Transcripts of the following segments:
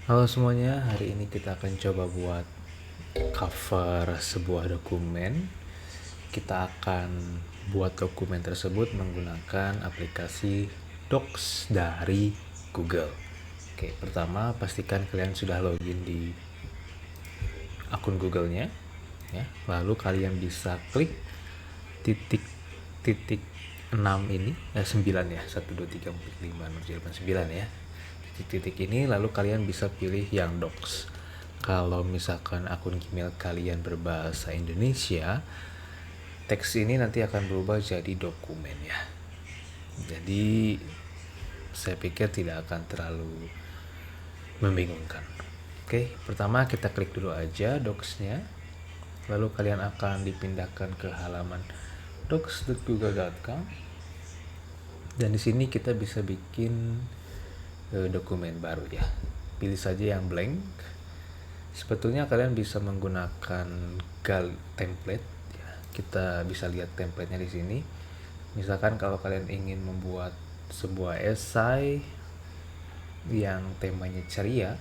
Halo semuanya, hari ini kita akan coba buat cover sebuah dokumen. Kita akan buat dokumen tersebut menggunakan aplikasi Docs dari Google. Oke, pertama pastikan kalian sudah login di akun Google-nya, ya. Lalu kalian bisa klik titik titik 6 ini, 9 ya, 1 2 3 4 5 6 7 8 9 ya. Titik ini, lalu kalian bisa pilih yang Docs. Kalau misalkan akun Gmail kalian berbahasa Indonesia, teks ini nanti akan berubah jadi dokumen ya. Jadi saya pikir tidak akan terlalu membingungkan. Oke, pertama kita klik dulu aja Docs-nya. Lalu kalian akan dipindahkan ke halaman docs.google.com. Dan di sini kita bisa bikin dokumen baru ya. Pilih saja yang blank. Sebetulnya kalian bisa menggunakan template ya. Kita bisa lihat templatenya di sini. Misalkan kalau kalian ingin membuat sebuah esai yang temanya ceria,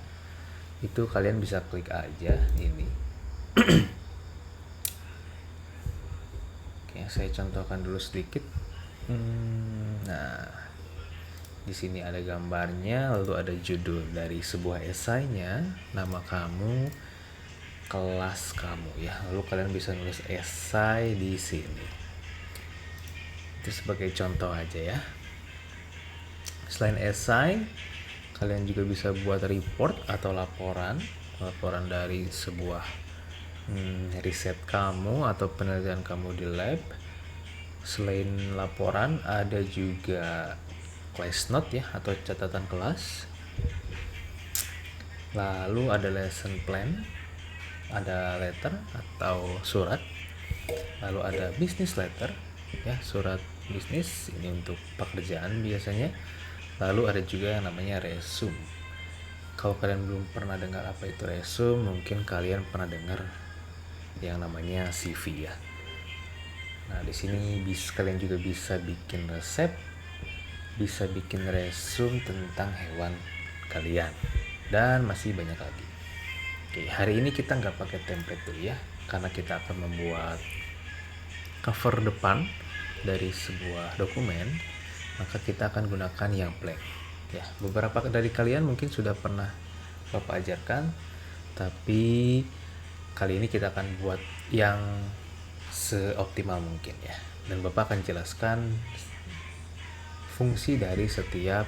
itu kalian bisa klik aja ini. Oke, saya contohkan dulu sedikit. Nah, di sini ada gambarnya, lalu ada judul dari sebuah esainya, nama kamu, kelas kamu ya. Lalu kalian bisa nulis esai di sini. Itu sebagai contoh aja ya. Selain esai, kalian juga bisa buat report atau laporan dari sebuah riset kamu atau penelitian kamu di lab. Selain laporan, ada juga class note ya, atau catatan kelas. Lalu ada lesson plan, ada letter atau surat. Lalu ada business letter ya, surat bisnis, ini untuk pekerjaan biasanya. Lalu ada juga yang namanya resume. Kalau kalian belum pernah dengar apa itu resume, mungkin kalian pernah dengar yang namanya CV ya. Nah, di sini kalian juga bisa bikin resep, bisa bikin resume tentang hewan kalian, dan masih banyak lagi. Oke, hari ini kita nggak pakai template dulu ya, karena kita akan membuat cover depan dari sebuah dokumen, maka kita akan gunakan yang blank ya. Beberapa dari kalian mungkin sudah pernah Bapak ajarkan, tapi kali ini kita akan buat yang seoptimal mungkin ya, dan Bapak akan jelaskan fungsi dari setiap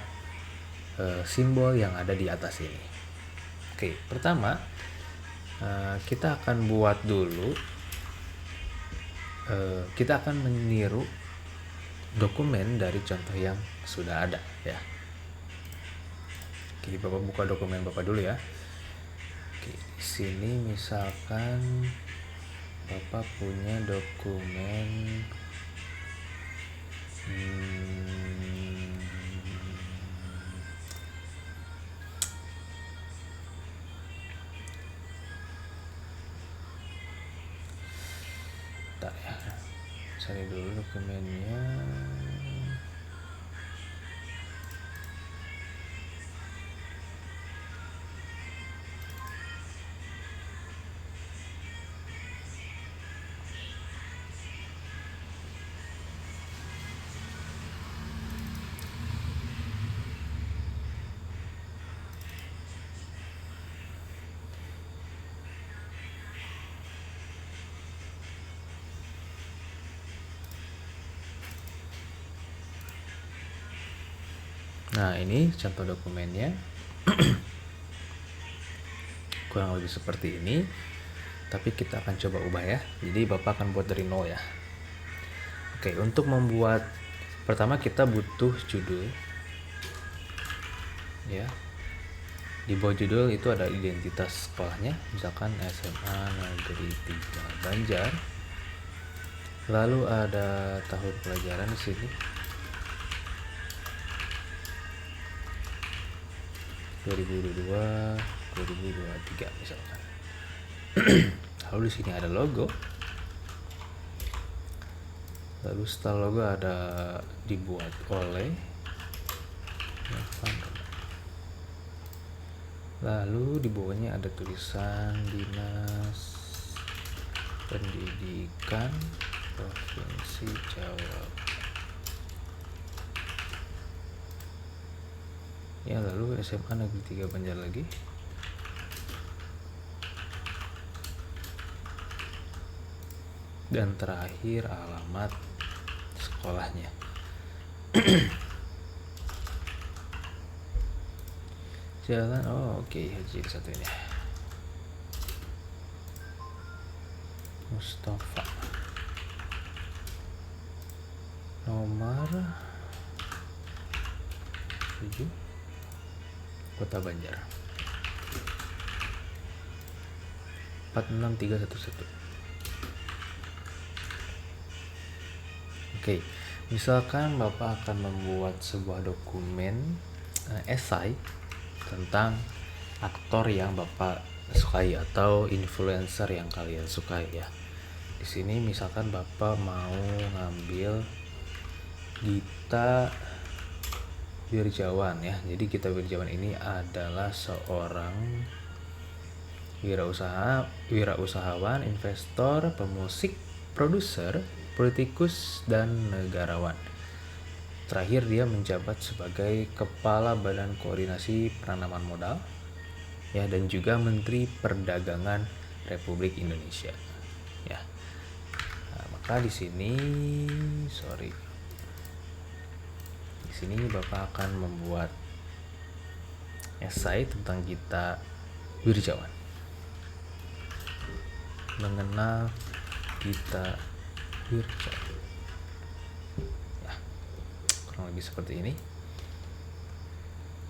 simbol yang ada di atas ini. Oke, pertama kita akan buat dulu, kita akan meniru dokumen dari contoh yang sudah ada ya. Oke, Bapak buka dokumen Bapak dulu ya. Oke, di sini misalkan Bapak punya dokumen bentar ya, cari dulu dokumennya. Nah, ini contoh dokumennya. Kurang lebih seperti ini, tapi kita akan coba ubah ya. Jadi Bapak akan buat dari nol ya. Oke, untuk membuat, pertama kita butuh judul ya. Di bawah judul itu ada identitas sekolahnya, misalkan SMA Negeri 3 Banjar. Lalu ada tahun pelajaran di sini, 2022 2023 misalkan. Lalu di sini ada logo. Lalu setelah logo ada dibuat oleh Lalu di bawahnya ada tulisan Dinas Pendidikan Provinsi Jawa. Ya, lalu SMA Negeri 3 Banjar lagi. Dan terakhir alamat sekolahnya. Jalan, oke, Haji satu ini. Mustafa. Nomor 7 Kota Banjar 46311. Oke, misalkan Bapak akan membuat sebuah dokumen esai tentang aktor yang Bapak sukai atau influencer yang kalian sukai ya. Di sini misalkan Bapak mau ngambil Gita Wirjawan ya. Jadi Gita Wirjawan ini adalah seorang wirausahawan, investor, pemusik, produser, politikus, dan negarawan. Terakhir dia menjabat sebagai Kepala Badan Koordinasi Penanaman Modal ya, dan juga Menteri Perdagangan Republik Indonesia ya. Nah, maka di sini Bapak akan membuat esai tentang Gita Wirjawan. Mengenal Gita Wirjawan ya, kurang lebih seperti ini.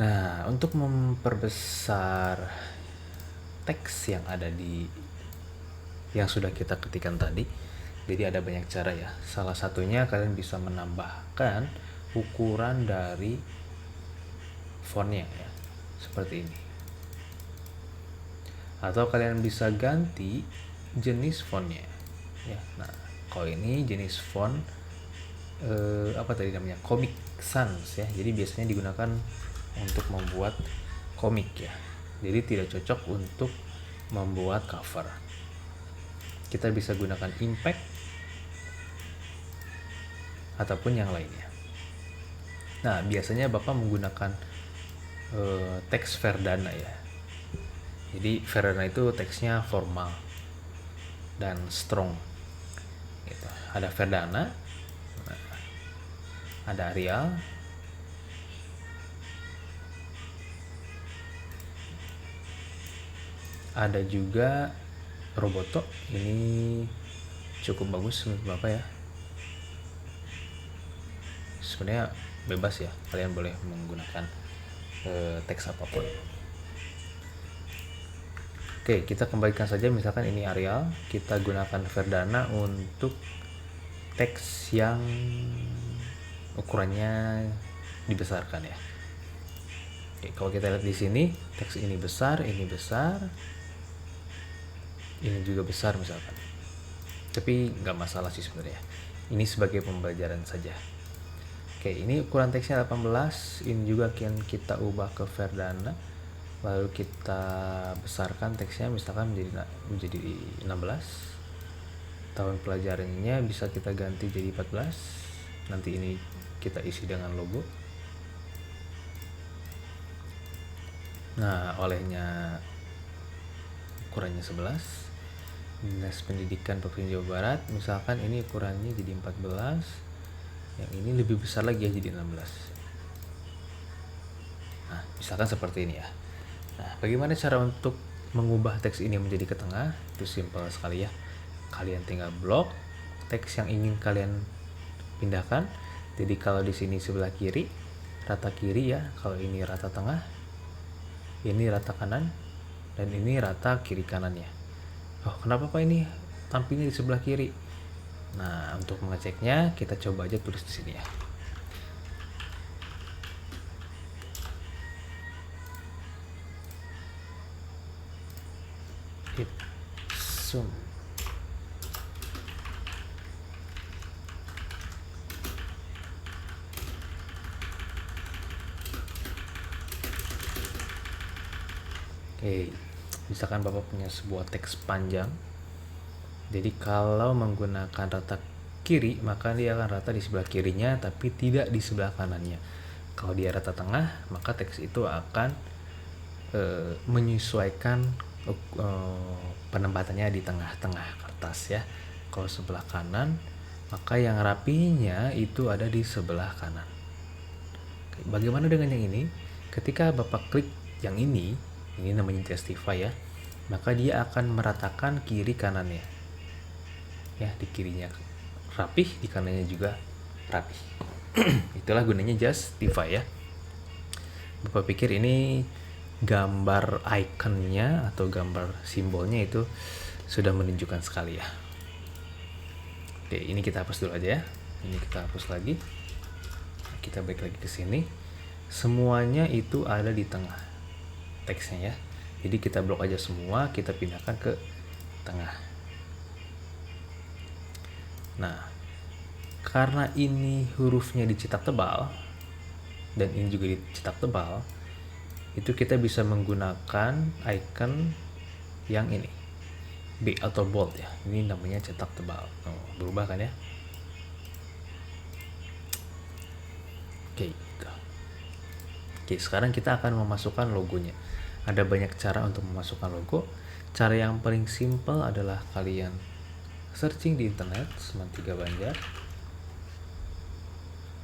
Nah, untuk memperbesar teks yang ada yang sudah kita ketikkan tadi, jadi ada banyak cara ya. Salah satunya kalian bisa menambahkan ukuran dari fontnya ya, seperti ini. Atau kalian bisa ganti jenis fontnya ya. Nah, kalau ini jenis font Comic Sans ya. Jadi biasanya digunakan untuk membuat komik ya. Jadi tidak cocok untuk membuat cover. Kita bisa gunakan Impact ataupun yang lainnya. Nah, biasanya Bapak menggunakan teks Verdana ya. Jadi Verdana itu teksnya formal dan strong gitu. Ada Verdana, ada Arial, ada juga Roboto. Ini cukup bagus menurut Bapak ya. Sebenarnya bebas ya, kalian boleh menggunakan teks apapun. Oke, kita kembalikan saja. Misalkan ini Arial, kita gunakan Verdana untuk teks yang ukurannya dibesarkan ya. Oke, kalau kita lihat di sini, teks ini besar, ini juga besar misalkan. Tapi nggak masalah sih sebenarnya. Ini sebagai pembelajaran saja. Oke, ini ukuran teksnya 18, ini juga kita ubah ke Verdana, lalu kita besarkan teksnya misalkan menjadi 16. Tahun pelajarannya bisa kita ganti jadi 14. Nanti ini kita isi dengan logo. Nah, olehnya ukurannya 11. Dinas Pendidikan Provinsi Jawa Barat, misalkan ini ukurannya jadi 14. Yang ini lebih besar lagi ya, jadi 16. Nah, misalkan seperti ini ya. Nah, bagaimana cara untuk mengubah teks ini menjadi ke tengah? Itu simpel sekali ya. Kalian tinggal blok teks yang ingin kalian pindahkan. Jadi kalau di sini sebelah kiri, rata kiri ya. Kalau ini rata tengah, ini rata kanan, dan ini rata kiri kanannya. Oh, kenapa Pak ini tampilnya di sebelah kiri? Nah, untuk mengeceknya kita coba aja tulis di sini ya. Ipsum. Oke, misalkan Bapak punya sebuah teks panjang. Jadi kalau menggunakan rata kiri, maka dia akan rata di sebelah kirinya tapi tidak di sebelah kanannya. Kalau dia rata tengah, maka teks itu akan menyesuaikan penempatannya di tengah-tengah kertas ya. Kalau sebelah kanan, maka yang rapinya itu ada di sebelah kanan. Oke, bagaimana dengan yang ini? Ketika Bapak klik yang ini namanya Justify ya, maka dia akan meratakan kiri kanannya ya, di kirinya rapih, di kanannya juga rapih. Itulah gunanya Justify ya. Bapak pikir ini gambar ikonnya atau gambar simbolnya itu sudah menunjukkan sekali ya. Oke, ini kita hapus dulu aja ya. Ini kita hapus lagi. Kita balik lagi ke sini. Semuanya itu ada di tengah teksnya ya. Jadi kita blok aja semua, kita pindahkan ke tengah. Nah, karena ini hurufnya dicetak tebal dan ini juga dicetak tebal, itu kita bisa menggunakan icon yang ini, big atau bold ya. Ini namanya cetak tebal. Berubah kan ya? Oke, gitu. Oke, sekarang kita akan memasukkan logonya. Ada banyak cara untuk memasukkan logo. Cara yang paling simple adalah kalian searching di internet Semantiga Banjar,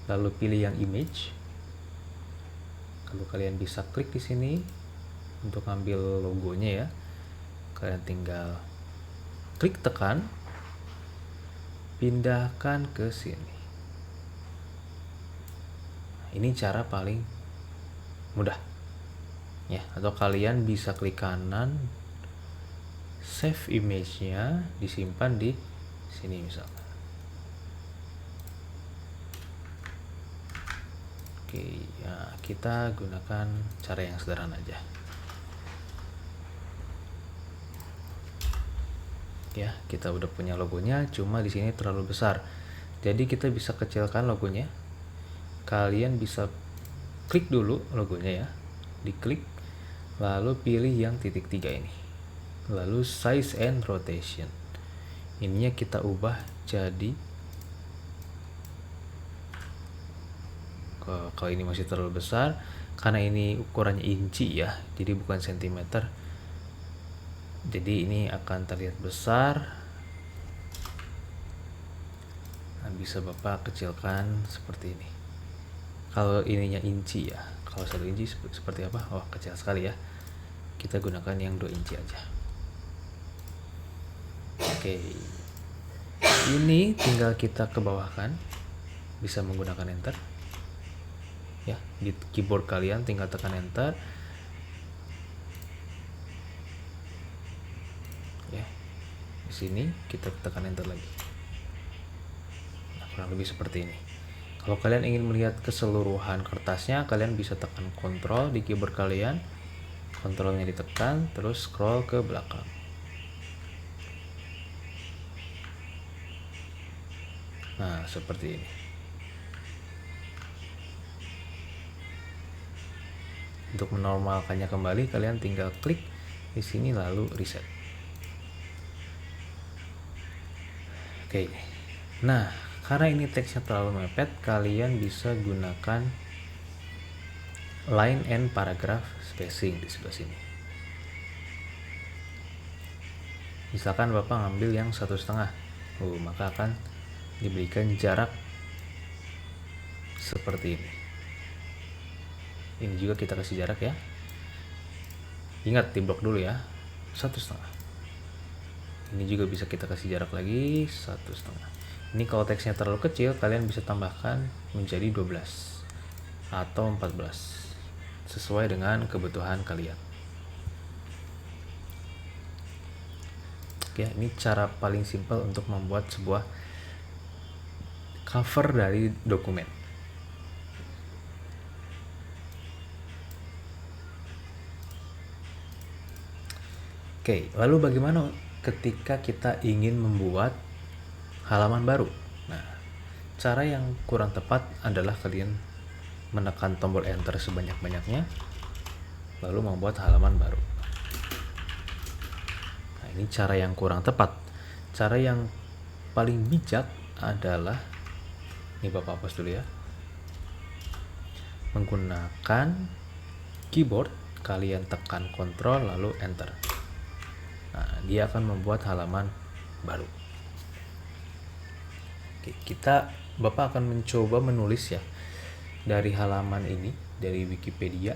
lalu pilih yang image. Lalu kalian bisa klik di sini untuk ambil logonya ya. Kalian tinggal klik tekan, pindahkan ke sini. Ini cara paling mudah ya. Atau kalian bisa klik kanan, save image-nya, disimpan di sini misalkan. Oke, ya kita gunakan cara yang sederhana aja. Ya, kita udah punya logonya, cuma di sini terlalu besar. Jadi kita bisa kecilkan logonya. Kalian bisa klik dulu logonya ya, diklik, lalu pilih yang titik 3 ini, lalu size and rotation. Ininya kita ubah jadi, kalau ini masih terlalu besar karena ini ukurannya inci ya, jadi bukan sentimeter, jadi ini akan terlihat besar. Nah, bisa Bapak kecilkan seperti ini. Kalau ininya inci ya, kalau 1 inci seperti apa? Oh, kecil sekali ya. Kita gunakan yang 2 inci aja. Oke, ini tinggal kita ke bawahkan, bisa menggunakan enter ya. Di keyboard kalian tinggal tekan enter ya. Di sini kita tekan enter lagi. Nah, kurang lebih seperti ini. Kalau kalian ingin melihat keseluruhan kertasnya, kalian bisa tekan Ctrl di keyboard kalian. Ctrl-nya ditekan, terus scroll ke belakang. Nah, seperti ini. Untuk menormalkannya kembali, kalian tinggal klik di sini lalu reset. Oke. Nah, karena ini teksnya terlalu mepet, kalian bisa gunakan line and paragraph spacing di sebelah sini. Misalkan Bapak ngambil yang 1,5, maka akan diberikan jarak seperti ini. Ini juga kita kasih jarak ya. Ingat diblok dulu ya, 1,5. Ini juga bisa kita kasih jarak lagi 1,5. Ini kalau teksnya terlalu kecil, kalian bisa tambahkan menjadi 12 atau 14 sesuai dengan kebutuhan kalian. Ya, ini cara paling simpel untuk membuat sebuah cover dari dokumen. Oke, lalu bagaimana ketika kita ingin membuat halaman baru? Nah, cara yang kurang tepat adalah kalian menekan tombol enter sebanyak-banyaknya lalu membuat halaman baru. ini cara yang kurang tepat. Cara yang paling bijak adalah, ini Bapak hapus dulu ya, menggunakan keyboard, kalian tekan Ctrl lalu Enter. Nah, dia akan membuat halaman baru. Oke, Bapak akan mencoba menulis ya. Dari halaman ini, dari Wikipedia,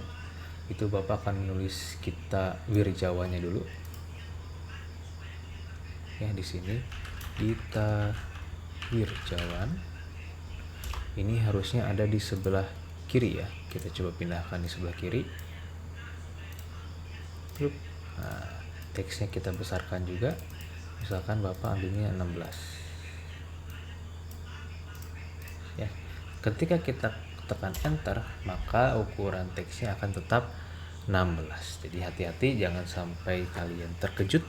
itu Bapak akan menulis kita Wirjawanya dulu. Ya, di sini Gita Wirjawan. Ini harusnya ada di sebelah kiri ya. Kita coba pindahkan di sebelah kiri. Nah, teksnya kita besarkan juga. Misalkan Bapak ambilnya 16. Ya. Ketika kita tekan Enter, maka ukuran teksnya akan tetap 16. Jadi hati-hati, jangan sampai kalian terkejut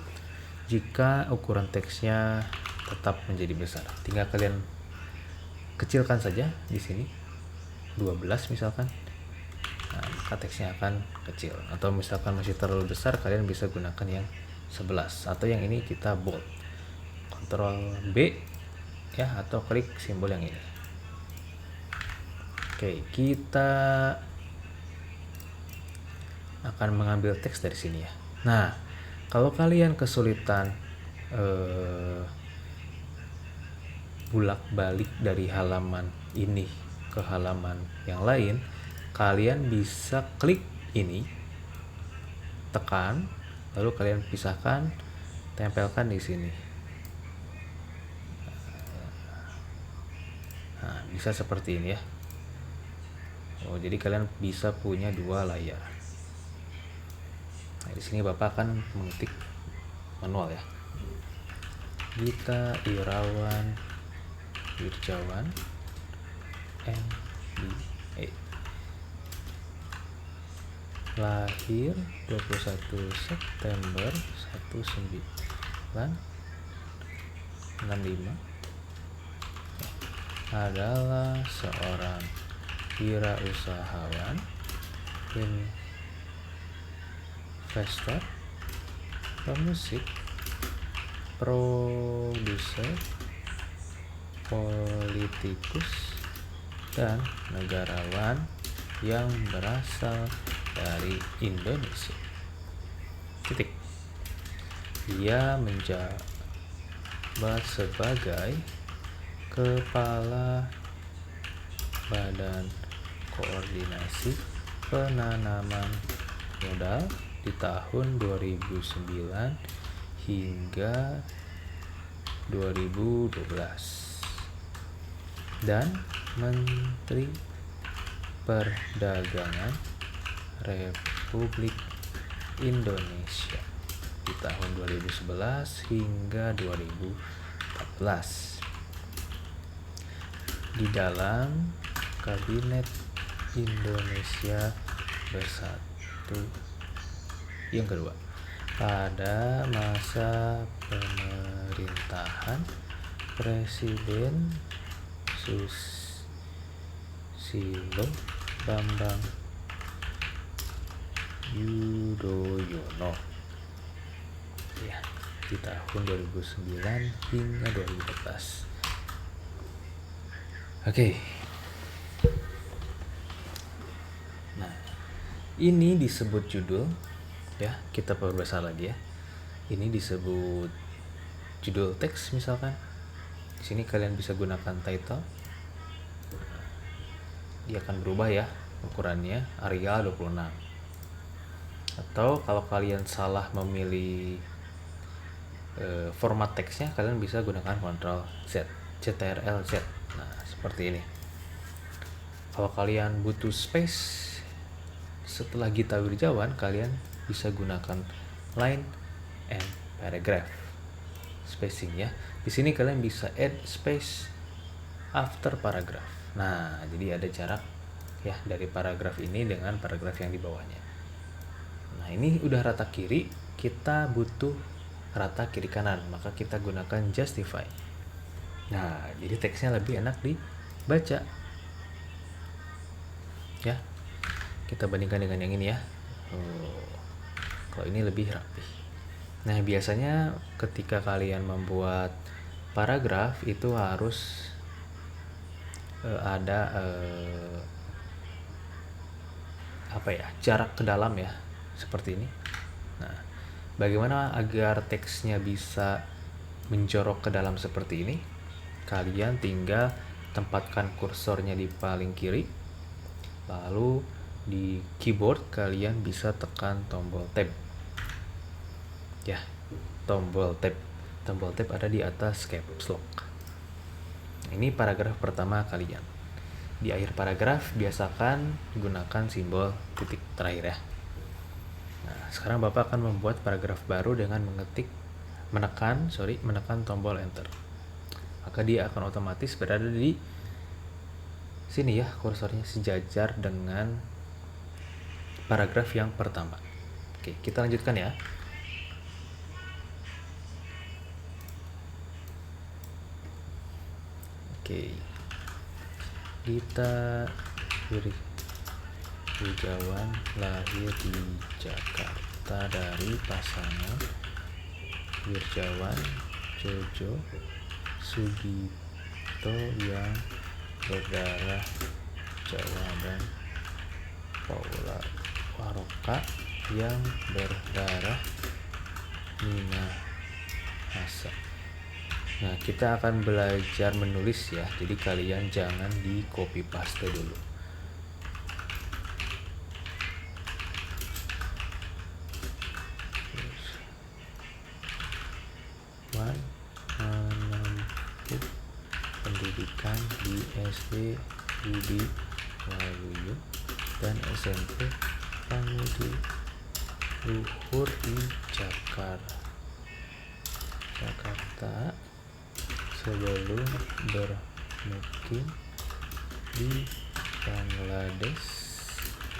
jika ukuran teksnya tetap menjadi besar. Tinggal kalian kecilkan saja di sini 12 misalkan. Nah, maka teksnya akan kecil. Atau misalkan masih terlalu besar, kalian bisa gunakan yang 11 atau yang ini kita bold. Ctrl B ya, atau klik simbol yang ini. Oke, kita akan mengambil teks dari sini ya. Nah, kalau kalian kesulitan bolak-balik dari halaman ini ke halaman yang lain, kalian bisa klik ini, tekan, lalu kalian pisahkan, tempelkan di sini. Nah, bisa seperti ini ya. Oh, jadi kalian bisa punya dua layar. Nah, di sini Bapak akan mengetik manual ya. Gita Irawan Wirjawan MBA, lahir 21 September 1965, adalah seorang wirausahawan, investor, pemusik, produser, politikus, dan negarawan yang berasal dari Indonesia. Titik. Ia menjabat sebagai Kepala Badan Koordinasi Penanaman Modal di tahun 2009 hingga 2012 dan Menteri Perdagangan Republik Indonesia di tahun 2011 hingga 2014. Di dalam Kabinet Indonesia Bersatu yang kedua, pada masa pemerintahan Presiden Susilo Bambang Yudhoyono ya, di tahun 2009 hingga 2014. Oke. Nah, ini disebut judul ya, kita perbesar lagi ya. Ini disebut judul teks misalkan. Di sini kalian bisa gunakan title. Dia akan berubah ya ukurannya, Arial 26. Atau kalau kalian salah memilih format teksnya, kalian bisa gunakan Ctrl Z, Ctrl Z. Nah, seperti ini. Kalau kalian butuh space setelah Gita Wirjawan, kalian bisa gunakan line and paragraph spacing ya. Di sini kalian bisa add space after paragraph. Nah, jadi ada jarak ya dari paragraf ini dengan paragraf yang di bawahnya. Nah, ini udah rata kiri, kita butuh rata kiri kanan, maka kita gunakan justify. Nah, jadi teksnya lebih enak dibaca. Ya. Kita bandingkan dengan yang ini ya. Kalau ini lebih rapi. Nah, biasanya ketika kalian membuat paragraf itu harus ada jarak ke dalam ya, seperti ini. Nah, bagaimana agar teksnya bisa menjorok ke dalam seperti ini? Kalian tinggal tempatkan kursornya di paling kiri, lalu di keyboard kalian bisa tekan tombol tab ya, tombol tab ada di atas caps lock. Ini paragraf pertama kalian. Di akhir paragraf biasakan gunakan simbol titik terakhir ya. Nah, sekarang Bapak akan membuat paragraf baru dengan menekan tombol enter. Maka dia akan otomatis berada di sini ya, kursornya sejajar dengan paragraf yang pertama. Oke, kita lanjutkan ya. Oke, Gita Wirjawan lahir di Jakarta dari pasangan Wirjawan Jojo Sugito yang berdarah Jawa dan Paula Waroka yang berdarah Minahasa. Nah, kita akan belajar menulis ya, jadi kalian jangan di copy paste dulu. Menempuh pendidikan di SD Budi Waluyo dan SMP Pangudi Luhur di Jakarta sebelum bermukim di Bangladesh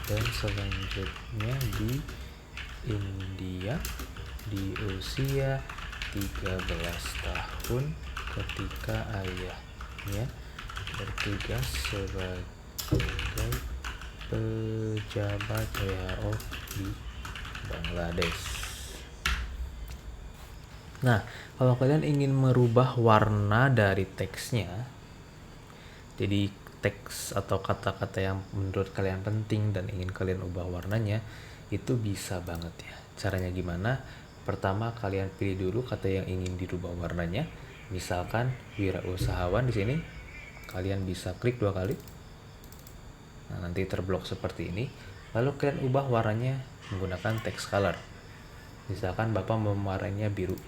dan selanjutnya di India di usia 13 tahun ketika ayahnya bertugas sebagai pejabat WHO di Bangladesh. Nah, kalau kalian ingin merubah warna dari teksnya, jadi teks atau kata-kata yang menurut kalian penting dan ingin kalian ubah warnanya, itu bisa banget ya. Caranya gimana? Pertama, kalian pilih dulu kata yang ingin dirubah warnanya. Misalkan wirausahawan di sini, kalian bisa klik 2 kali. Nah, nanti terblok seperti ini. Lalu kalian ubah warnanya menggunakan text color. Misalkan Bapak mewarnainya biru.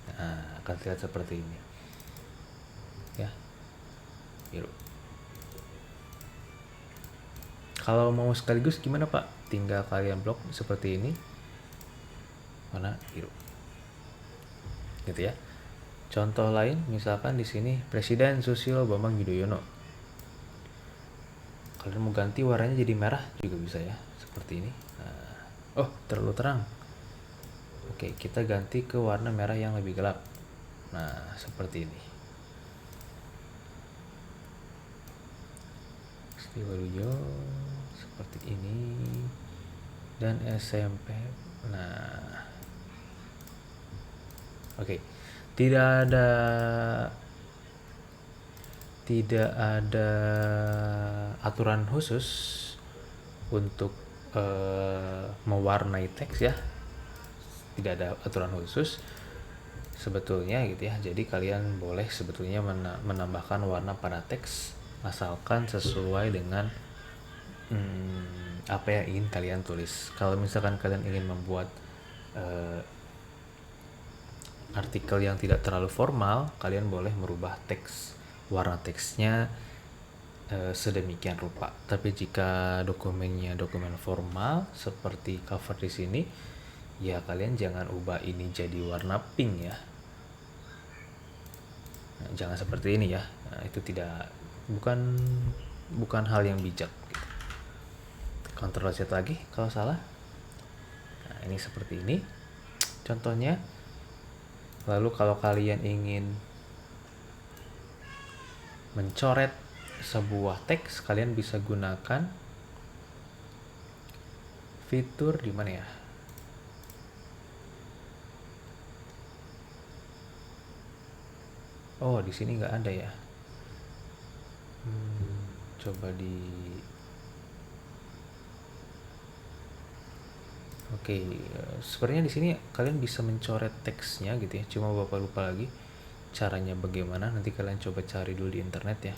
Nah, akan terlihat seperti ini ya, biru. Kalau mau sekaligus gimana Pak? Tinggal kalian blok seperti ini, warna biru gitu ya. Contoh lain, misalkan di sini Presiden Susilo Bambang Yudhoyono, kalian mau ganti warnanya jadi merah juga bisa ya, seperti ini. Nah, oh terlalu terang. Oke, kita ganti ke warna merah yang lebih gelap. Nah, seperti ini. Sri Waluyo seperti ini. Dan SMP. Nah. Oke. Tidak ada aturan khusus untuk mewarnai teks ya. Tidak ada aturan khusus sebetulnya gitu ya. Jadi kalian boleh sebetulnya menambahkan warna pada teks asalkan sesuai dengan apa yang ingin kalian tulis. Kalau misalkan kalian ingin membuat artikel yang tidak terlalu formal, kalian boleh merubah warna teksnya sedemikian rupa. Tapi jika dokumennya dokumen formal seperti cover di sini, ya kalian jangan ubah ini jadi warna pink ya. Nah, jangan seperti ini ya. Nah, itu bukan hal yang bijak gitu. Ctrl Z lagi kalau salah. Nah, ini seperti ini contohnya. Lalu kalau kalian ingin mencoret sebuah teks, kalian bisa gunakan fitur di mana ya? Oh, di sini nggak ada ya. Coba di Oke, sebenarnya di sini kalian bisa mencoret teksnya gitu ya. Cuma Bapak lupa lagi caranya bagaimana. Nanti kalian coba cari dulu di internet ya.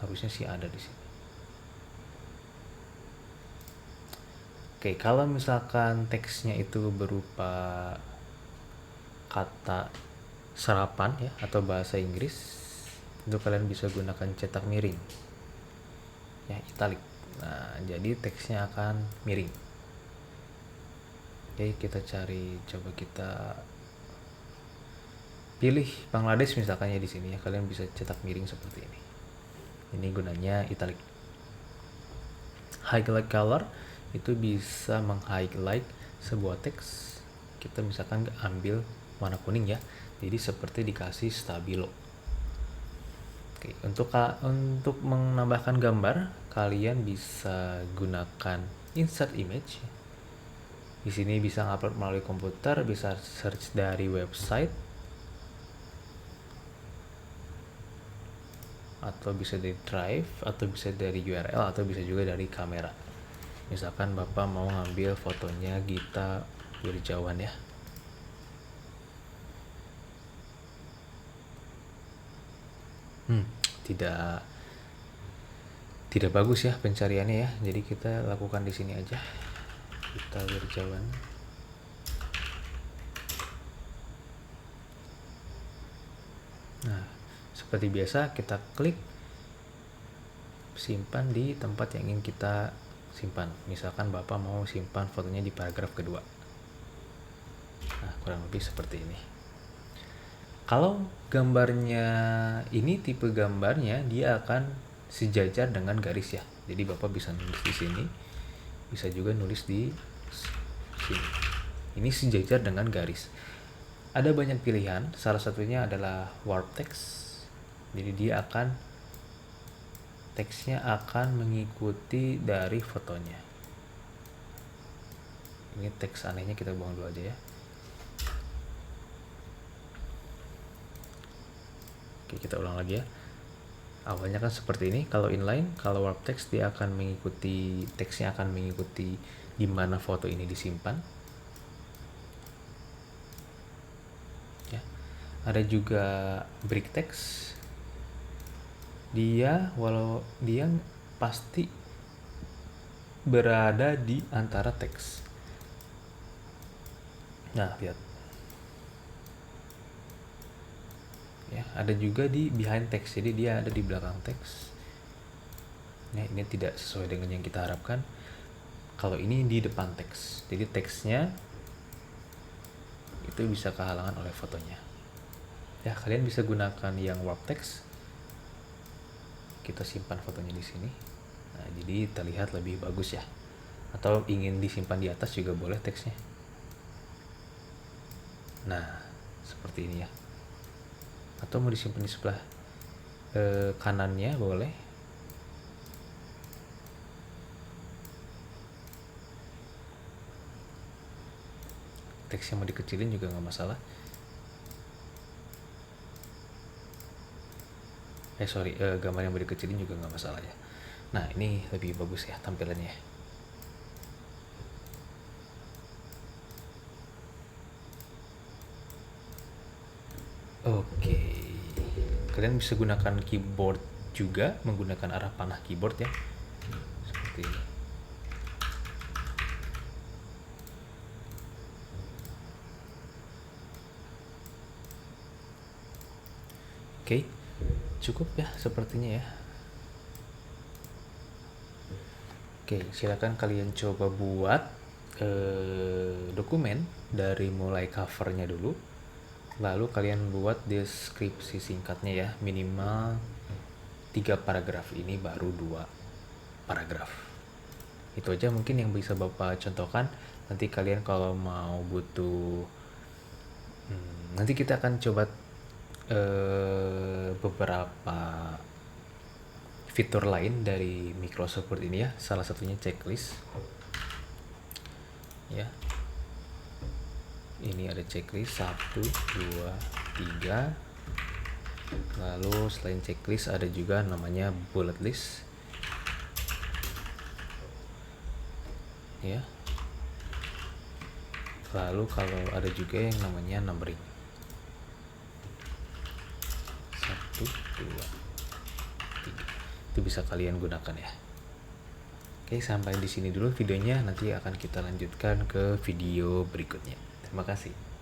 Harusnya sih ada di sini. Oke, kalau misalkan teksnya itu berupa kata serapan ya atau bahasa Inggris, itu kalian bisa gunakan cetak miring. Ya, italic. Nah, jadi teksnya akan miring. Oke, kita cari, coba kita pilih Bangladesh misalkan ya di sini ya. Kalian bisa cetak miring seperti ini. Ini gunanya italic. Highlight color itu bisa meng-highlight sebuah teks. Kita misalkan ambil warna kuning ya. Jadi seperti dikasih stabilo. Oke, untuk menambahkan gambar, kalian bisa gunakan insert image. Di sini bisa upload melalui komputer, bisa search dari website, atau bisa dari drive, atau bisa dari URL, atau bisa juga dari kamera. Misalkan Bapak mau ngambil fotonya Gita Wirjawan ya. Tidak bagus ya pencariannya ya. Jadi kita lakukan di sini aja. Gita Wirjawan. Nah, seperti biasa kita klik simpan di tempat yang ingin kita simpan. Misalkan Bapak mau simpan fotonya di paragraf kedua. Nah, kurang lebih seperti ini. Kalau gambarnya ini tipe gambarnya dia akan sejajar dengan garis ya. Jadi Bapak bisa nulis di sini, bisa juga nulis di sini. Ini sejajar dengan garis. Ada banyak pilihan, salah satunya adalah warp text. Jadi dia teksnya akan mengikuti dari fotonya. Ini teks anehnya kita buang dulu aja ya. Oke, kita ulang lagi ya. Awalnya kan seperti ini. Kalau inline, kalau warp text dia akan mengikuti, teksnya akan mengikuti di mana foto ini disimpan. Ya. Ada juga break text. Dia pasti berada di antara teks. Nah, lihat. Ya, ada juga di behind text. Jadi dia ada di belakang teks. Ya, ini tidak sesuai dengan yang kita harapkan. Kalau ini di depan teks. Jadi teksnya itu bisa kehalangan oleh fotonya. Ya, kalian bisa gunakan yang warp text. Kita simpan fotonya di sini. Nah, jadi terlihat lebih bagus ya. Atau ingin disimpan di atas juga boleh teksnya. Nah, seperti ini ya. Atau mau disimpan di sebelah kanannya boleh. Teksnya mau dikecilin juga nggak masalah. Gambar yang mau dikecilin juga nggak masalah ya. Nah, ini lebih bagus ya tampilannya. Oke, kalian bisa gunakan keyboard juga, menggunakan arah panah keyboard ya, seperti ini. Oke, cukup ya sepertinya ya. Oke, silakan kalian coba buat dokumen dari mulai covernya dulu. Lalu kalian buat deskripsi singkatnya ya, minimal 3 paragraf, ini baru 2 paragraf. Itu aja mungkin yang bisa Bapak contohkan. Nanti kalian kalau mau butuh nanti kita akan coba beberapa fitur lain dari Microsoft Word ini ya. Salah satunya checklist. Ya. Ini ada checklist 1, 2, 3. Lalu selain checklist ada juga namanya bullet list ya. Lalu kalau ada juga yang namanya numbering 1, 2, 3, itu bisa kalian gunakan ya. Oke, sampai di sini dulu videonya, nanti akan kita lanjutkan ke video berikutnya. Terima kasih.